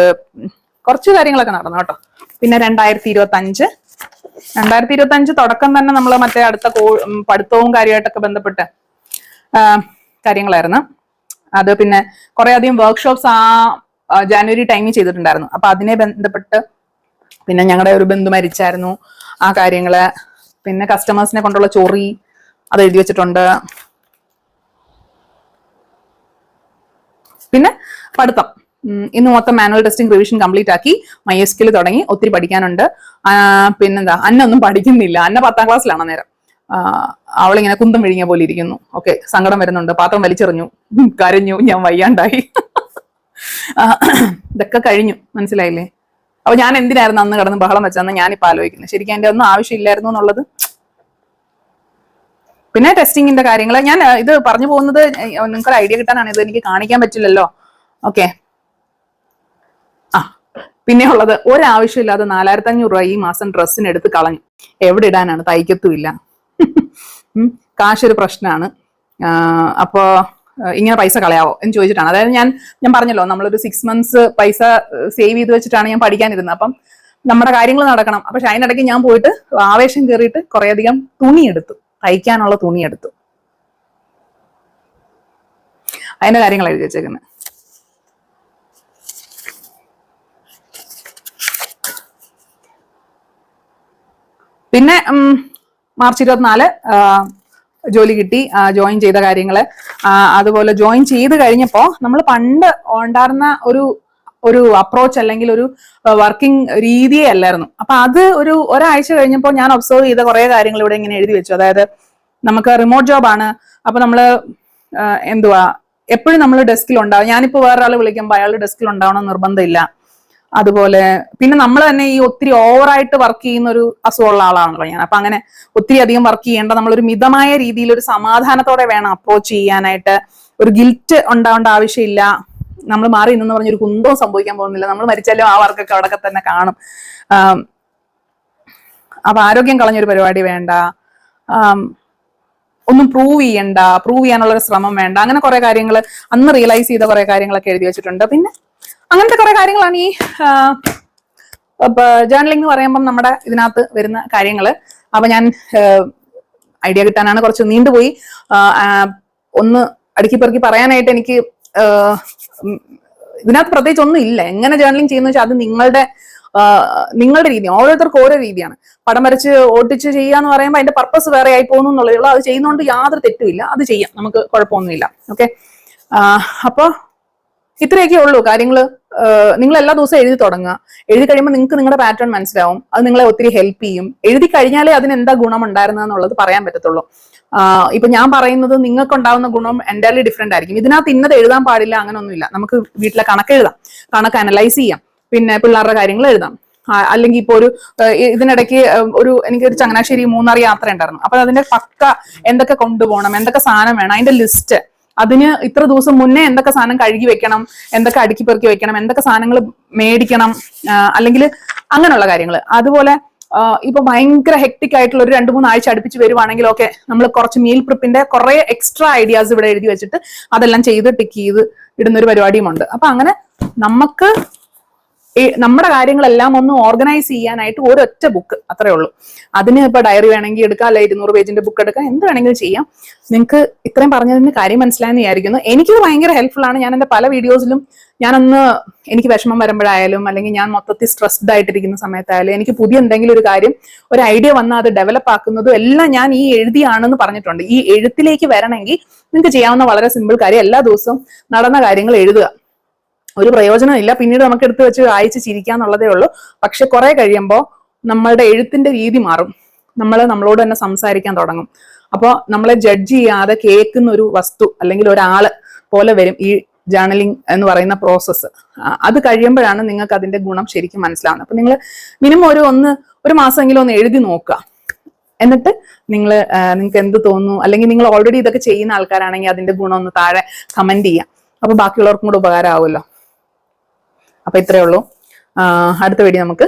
കുറച്ച് കാര്യങ്ങളൊക്കെ നടന്നു കേട്ടോ. പിന്നെ 2025 തുടക്കം തന്നെ നമ്മൾ മറ്റേ അടുത്ത പഠിത്തവും കാര്യമായിട്ടൊക്കെ ബന്ധപ്പെട്ട് കാര്യങ്ങളായിരുന്നു. അത് പിന്നെ കുറെ അധികം വർക്ക്ഷോപ്സ് ജാനുവരി ടൈമിൽ ചെയ്തിട്ടുണ്ടായിരുന്നു. അപ്പൊ അതിനെ ബന്ധപ്പെട്ട് പിന്നെ ഞങ്ങളുടെ ഒരു ബന്ധു മരിച്ചായിരുന്നു, ആ കാര്യങ്ങള്. പിന്നെ കസ്റ്റമേഴ്സിനെ കൊണ്ടുള്ള ചൊറി അത് എഴുതി വെച്ചിട്ടുണ്ട്. പിന്നെ പഠിത്തം, ഇന്ന് മൊത്തം മാനുവൽ ടെസ്റ്റിംഗ് റിവിഷൻ കംപ്ലീറ്റ് ആക്കി, MySQL തുടങ്ങി, ഒത്തിരി പഠിക്കാനുണ്ട്. പിന്നെന്താ, അന്നൊന്നും പഠിക്കുന്നില്ല. അന്ന 10ാം ക്ലാസ്സിലാണ് നേരം. അവളിങ്ങനെ കുന്തം വിഴിഞ്ഞ പോലെ ഇരിക്കുന്നു. ഓക്കെ, സങ്കടം വരുന്നുണ്ട്, പാത്രം വലിച്ചെറിഞ്ഞു, കരഞ്ഞു, ഞാൻ വയ്യാണ്ടായി. ഇതൊക്കെ കഴിഞ്ഞു, മനസ്സിലായില്ലേ? അപ്പൊ ഞാൻ എന്തിനായിരുന്നു അന്ന് കിടന്ന് ബഹളം വെച്ചെന്ന് ഞാനിപ്പോ ആലോചിക്കുന്നത്. ശരിക്കും അതിന്റെ ഒന്നും ആവശ്യമില്ലായിരുന്നു എന്നുള്ളത്. പിന്നെ ടെസ്റ്റിങ്ങിന്റെ കാര്യങ്ങൾ ഞാൻ ഇത് പറഞ്ഞു പോകുന്നത് നിങ്ങൾക്ക് ഐഡിയ കിട്ടാനാണ്. ഇത് എനിക്ക് കാണിക്കാൻ പറ്റില്ലല്ലോ. ഓക്കെ, പിന്നെ ഉള്ളത് ഒരാവശ്യമില്ലാതെ 4500 രൂപ ഈ മാസം ഡ്രസ്സിന് എടുത്ത് കളഞ്ഞു. എവിടെ ഇടാനാണ്? തയ്ക്കത്തുമില്ല. കാശൊരു പ്രശ്നമാണ്. അപ്പോ ഇങ്ങനെ പൈസ കളയാവോ എന്ന് ചോദിച്ചിട്ടാണ്. അതായത് ഞാൻ പറഞ്ഞല്ലോ, നമ്മളൊരു 6 months പൈസ സേവ് ചെയ്ത് വെച്ചിട്ടാണ് ഞാൻ പഠിക്കാനിരുന്നത്. അപ്പം നമ്മുടെ കാര്യങ്ങൾ നടക്കണം. പക്ഷെ അതിനിടയ്ക്ക് ഞാൻ പോയിട്ട് ആവേശം കയറിയിട്ട് കുറേയധികം തുണിയെടുത്തു, തയ്ക്കാനുള്ള തുണിയെടുത്തു. അതിന്റെ കാര്യങ്ങൾ എഴുതി വെച്ചേക്കുന്നത്. പിന്നെ മാർച്ച് 24 ജോലി കിട്ടി, ജോയിൻ ചെയ്ത കാര്യങ്ങള്. അതുപോലെ ജോയിൻ ചെയ്ത് കഴിഞ്ഞപ്പോ നമ്മൾ പണ്ട് ഉണ്ടായിരുന്ന ഒരു അപ്രോച്ച് അല്ലെങ്കിൽ ഒരു വർക്കിംഗ് രീതിയേ അല്ലായിരുന്നു. അപ്പൊ അത് ഒരാഴ്ച കഴിഞ്ഞപ്പോൾ ഞാൻ ഒബ്സർവ് ചെയ്ത കുറെ കാര്യങ്ങൾ ഇവിടെ ഇങ്ങനെ എഴുതി വെച്ചു. അതായത് നമുക്ക് റിമോട്ട് ജോബ് ആണ്. അപ്പൊ നമ്മള് എപ്പോഴും നമ്മൾ ഡെസ്കിൽ ഉണ്ടാവും. ഞാനിപ്പോ വേറൊരാൾ വിളിക്കുമ്പോൾ അയാൾ ഡെസ്കിൽ ഉണ്ടാവണം നിർബന്ധമില്ല. അതുപോലെ പിന്നെ നമ്മൾ തന്നെ ഈ ഒത്തിരി ഓവറായിട്ട് വർക്ക് ചെയ്യുന്ന ഒരു അസുഖമുള്ള ആളാണല്ലോ ഞാൻ. അപ്പൊ അങ്ങനെ ഒത്തിരി അധികം വർക്ക് ചെയ്യേണ്ട, നമ്മളൊരു മിതമായ രീതിയിൽ ഒരു സമാധാനത്തോടെ വേണം അപ്രോച്ച് ചെയ്യാനായിട്ട്. ഒരു ഗിൽറ്റ് ഉണ്ടാവേണ്ട ആവശ്യമില്ല. നമ്മൾ മാറി നിന്നെന്ന് പറഞ്ഞൊരു കുന്തവും സംഭവിക്കാൻ പോകുന്നില്ല. നമ്മൾ മരിച്ചാലും ആ വർക്കൊക്കെ അവിടെയൊക്കെ തന്നെ കാണും. അപ്പൊ ആരോഗ്യം കളഞ്ഞൊരു പരിപാടി വേണ്ട. ഒന്നും പ്രൂവ് ചെയ്യാനുള്ളൊരു ശ്രമം വേണ്ട. അങ്ങനെ കുറെ കാര്യങ്ങൾ അന്ന് റിയലൈസ് ചെയ്ത കുറെ കാര്യങ്ങളൊക്കെ എഴുതി വെച്ചിട്ടുണ്ട്. പിന്നെ അങ്ങനത്തെ കുറെ കാര്യങ്ങളാണ് ഈ ജേർണലിംഗ് എന്ന് പറയുമ്പം നമ്മുടെ ഇതിനകത്ത് വരുന്ന കാര്യങ്ങള്. അപ്പൊ ഞാൻ ഐഡിയ കിട്ടാനാണ് കുറച്ച് നീണ്ടുപോയി. ഒന്ന് അടുക്കി പെറുക്കി പറയാനായിട്ട് എനിക്ക് ഇതിനകത്ത് പ്രത്യേകിച്ച് ഒന്നും ഇല്ല. എങ്ങനെ ജേർണലിംഗ് ചെയ്യുന്ന വെച്ചാൽ അത് നിങ്ങളുടെ രീതി, ഓരോരുത്തർക്കും ഓരോ രീതിയാണ്. പടം വരച്ച് ഓട്ടിച്ച് ചെയ്യാന്ന് പറയുമ്പോൾ അതിന്റെ പർപ്പസ് വേറെ ആയി പോകുന്നു എന്നുള്ളതേ ഉള്ളൂ. അത് ചെയ്യുന്നതുകൊണ്ട് യാതൊരു തെറ്റുമില്ല, അത് ചെയ്യാം, നമുക്ക് കുഴപ്പമൊന്നുമില്ല. ഓക്കെ, അപ്പൊ ഇത്രയൊക്കെ ഉള്ളൂ കാര്യങ്ങൾ. നിങ്ങൾ എല്ലാ ദിവസവും എഴുതി തുടങ്ങുക. എഴുതി കഴിയുമ്പോൾ നിങ്ങൾക്ക് നിങ്ങളുടെ പാറ്റേൺ മനസ്സിലാവും. അത് നിങ്ങളെ ഒത്തിരി ഹെൽപ്പ് ചെയ്യും. എഴുതി കഴിഞ്ഞാലേ അതിന് എന്താ ഗുണം ഉണ്ടായിരുന്നതെന്നുള്ളത് പറയാൻ പറ്റത്തുള്ളൂ. ഇപ്പൊ ഞാൻ പറയുന്നത് നിങ്ങൾക്ക് ഉണ്ടാവുന്ന ഗുണം എൻറ്റയർലി ഡിഫറെന്റ് ആയിരിക്കും. ഇതിനകത്ത് ഇന്നത് എഴുതാൻ പാടില്ല അങ്ങനൊന്നുമില്ല. നമുക്ക് വീട്ടിലെ കണക്ക് എഴുതാം, കണക്ക് അനലൈസ് ചെയ്യാം, പിന്നെ പിള്ളേരുടെ കാര്യങ്ങൾ എഴുതാം. അല്ലെങ്കിൽ ഇപ്പൊ ഇതിനിടയ്ക്ക് എനിക്കൊരു ചങ്ങനാശ്ശേരി മൂന്നാർ യാത്ര ഉണ്ടായിരുന്നു. അപ്പൊ അതിന്റെ പക്ക എന്തൊക്കെ കൊണ്ടുപോകണം, എന്തൊക്കെ സാധനം വേണം, അതിന്റെ ലിസ്റ്റ്, അതിന് ഇത്ര ദിവസം മുന്നേ എന്തൊക്കെ സാധനം കഴുകി വെക്കണം, എന്തൊക്കെ അടുക്കി പെറുക്കി വെക്കണം, എന്തൊക്കെ സാധനങ്ങൾ മേടിക്കണം, അല്ലെങ്കിൽ അങ്ങനെയുള്ള കാര്യങ്ങൾ. അതുപോലെ ഇപ്പൊ ഭയങ്കര ഹെക്ടിക് ആയിട്ടുള്ള ഒരു 2-3 ആഴ്ച അടുപ്പിച്ച് വരുവാണെങ്കിൽ ഓക്കെ, നമ്മൾ കുറച്ച് മീൽ പ്രിപ്പിന്റെ കുറെ എക്സ്ട്രാ ഐഡിയാസ് ഇവിടെ എഴുതി വെച്ചിട്ട് അതെല്ലാം ചെയ്ത് ടിക്ക് ചെയ്ത് ഇടുന്ന ഒരു പരിപാടിയുമുണ്ട്. അപ്പൊ അങ്ങനെ നമുക്ക് നമ്മുടെ കാര്യങ്ങളെല്ലാം ഒന്ന് ഓർഗനൈസ് ചെയ്യാനായിട്ട് ഒരൊറ്റ ബുക്ക്, അത്രേ ഉള്ളൂ. അതിന് ഇപ്പൊ ഡയറി വേണമെങ്കിൽ എടുക്കാം, അല്ലെ 200 പേജിന്റെ ബുക്ക് എടുക്കാം, എന്ത് വേണമെങ്കിലും ചെയ്യാം. നിങ്ങൾക്ക് ഇത്രയും പറഞ്ഞതിന് കാര്യം മനസ്സിലായെന്ന് വിചാരിക്കുന്നു. എനിക്കത് ഭയങ്കര ഹെൽപ്ഫുൾ ആണ്. ഞാൻ എന്റെ പല വീഡിയോസിലും എനിക്ക് വിഷമം വരുമ്പോഴായാലും, അല്ലെങ്കിൽ ഞാൻ മൊത്തത്തിൽ സ്ട്രെസ്ഡ് ആയിട്ടിരിക്കുന്ന സമയത്തായാലും, എനിക്ക് പുതിയ എന്തെങ്കിലും ഒരു കാര്യം, ഒരു ഐഡിയ വന്നാൽ അത് ഡെവലപ്പ് ആക്കുന്നതും എല്ലാം ഞാൻ ഈ എഴുതിയാണെന്ന് പറഞ്ഞിട്ടുണ്ട്. ഈ എഴുത്തിലേക്ക് വരണമെങ്കിൽ നിങ്ങൾക്ക് ചെയ്യാവുന്ന വളരെ സിമ്പിൾ കാര്യം, എല്ലാ ദിവസവും നടന്ന കാര്യങ്ങൾ എഴുതുക. ഒരു പ്രയോജനമില്ല, പിന്നീട് നമുക്ക് എടുത്തു വെച്ച് വായിച്ച് ചിരിക്കാന്നുള്ളതേ ഉള്ളൂ. പക്ഷെ കുറെ കഴിയുമ്പോൾ നമ്മളുടെ എഴുത്തിന്റെ രീതി മാറും. നമ്മളോട് തന്നെ സംസാരിക്കാൻ തുടങ്ങും. അപ്പോൾ നമ്മളെ ജഡ്ജ് ചെയ്യാതെ കേൾക്കുന്ന ഒരു വസ്തു അല്ലെങ്കിൽ ഒരാള് പോലെ വരും ഈ ജേർണലിംഗ് എന്ന് പറയുന്ന പ്രോസസ്സ്. അത് കഴിയുമ്പോഴാണ് നിങ്ങൾക്ക് അതിന്റെ ഗുണം ശരിക്കും മനസ്സിലാവുന്നത്. അപ്പൊ നിങ്ങൾ മിനിമം ഒരു മാസമെങ്കിലും ഒന്ന് എഴുതി നോക്കുക. എന്നിട്ട് നിങ്ങൾക്ക് എന്ത് തോന്നുന്നു, അല്ലെങ്കിൽ നിങ്ങൾ ഓൾറെഡി ഇതൊക്കെ ചെയ്യുന്ന ആൾക്കാരാണെങ്കിൽ അതിന്റെ ഗുണം ഒന്ന് താഴെ കമന്റ് ചെയ്യാം. അപ്പൊ ബാക്കിയുള്ളവർക്കും കൂടെ ഉപകാരമാവുമല്ലോ. അപ്പൊ ഇത്രയേ ഉള്ളൂ. അടുത്ത വീഡിയോ നമുക്ക്